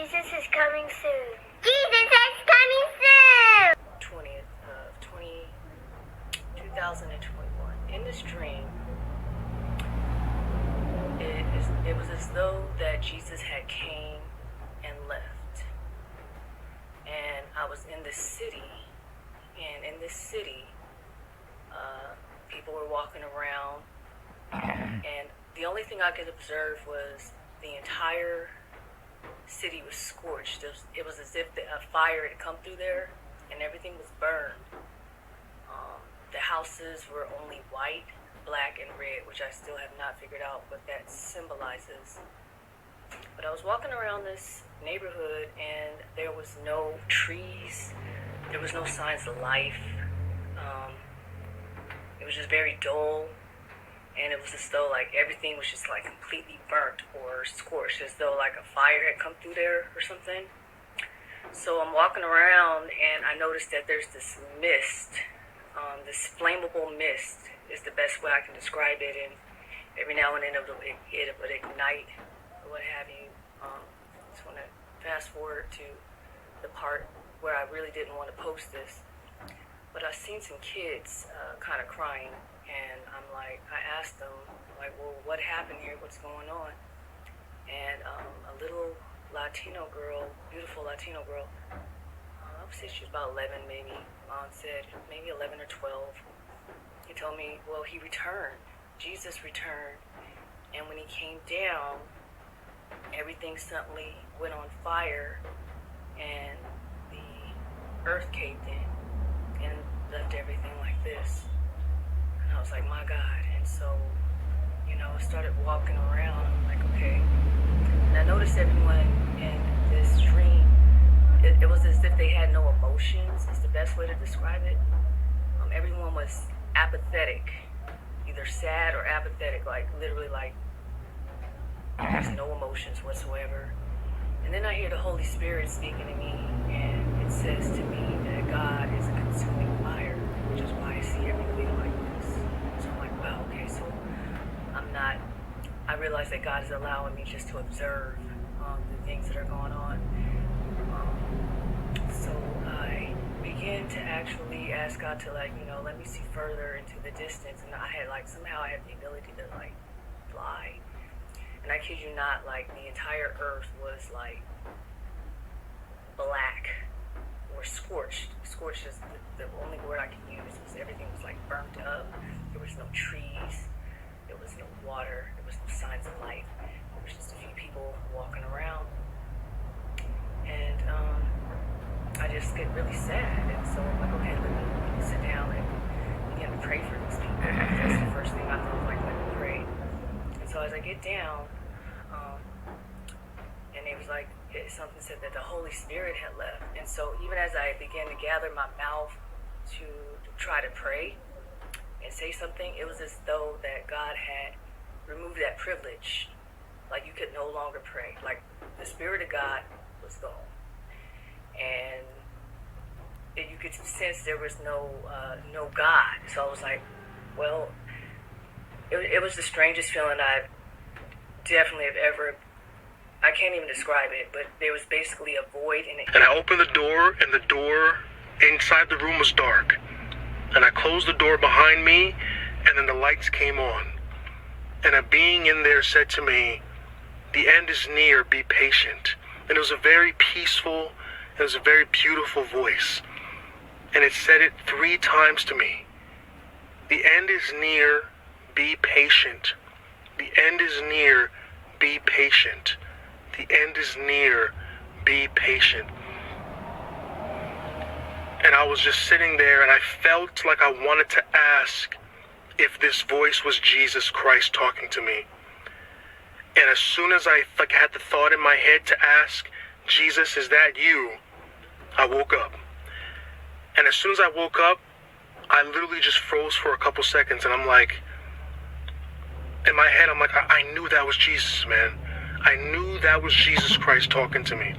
Jesus is coming soon. Jesus is coming soon! 2021. In this dream, it was as though that Jesus had came and left. And I was in this city, and in this city, people were walking around, and the only thing I could observe was the entire city was scorched. It was as if a fire had come through there, and everything was burned. The houses were only white, black, and red, which I still have not figured out what that symbolizes. But I was walking around this neighborhood, and there was no trees. There was no signs of life. It was just very dull, and it was as though like everything was just like completely burnt or scorched, as though like a fire had come through there or something. So I'm walking around, and I noticed that there's this mist. This flammable mist is the best way I can describe it, and every now and then it would ignite or what have you. Just want to fast forward to the part where I really didn't want to post this, but I've seen some kids kind of crying, and I asked them, like, well, what happened here? What's going on? And a little Latino girl, beautiful Latino girl, I would say she was about 11 maybe, said maybe 11 or 12. He told me, well, he returned. Jesus returned. And when he came down, everything suddenly went on fire, and the earth caved in and left everything like this. And I was like, my God. And so, I started walking around. I'm like, okay. And I noticed everyone in this dream, it was as if they had no emotions. It's the best way to describe it. Everyone was apathetic, either sad or apathetic, like literally like there's no emotions whatsoever. And then I hear the Holy Spirit speaking to me, and it says to me that God is a consuming fire, which is why I see everything like this. So I'm like, wow, okay, so I realize that God is allowing me just to observe the things that are going on. So I began to actually ask God to let me see further into the distance, and somehow I had the ability to fly. And I kid you not, the entire earth was black or scorched. Scorched is the only word I can use. Everything was burnt up. There was no trees. There was no water. There was no signs of life. There was just a few people walking around. And I just get really sad. And so I'm like, okay, let me sit down and begin to pray for these people. That's the first thing I thought, let me pray. And so as I get down, and it was something said that the Holy Spirit had left. And so even as I began to gather my mouth to try to pray and say something, it was as though that God had removed that privilege. Like you could no longer pray. Like the Spirit of God was gone. And you could sense there was no God. So I was like, well, it was the strangest feeling I definitely have ever. I can't even describe it, but there was basically a void in it. And I opened the door, and the door inside the room was dark. And I closed the door behind me, and then the lights came on. And a being in there said to me, "The end is near, be patient." And it was a very peaceful, it was a very beautiful voice. And it said it 3 times to me. The end is near, be patient. The end is near, be patient. The end is near, be patient. And I was just sitting there, and I felt like I wanted to ask if this voice was Jesus Christ talking to me. And as soon as I had the thought in my head to ask, Jesus, is that you? I woke up. And as soon as I woke up, I literally just froze for a couple seconds, and I'm like, in my head, I'm like, I knew that was Jesus, man. I knew that was Jesus Christ talking to me.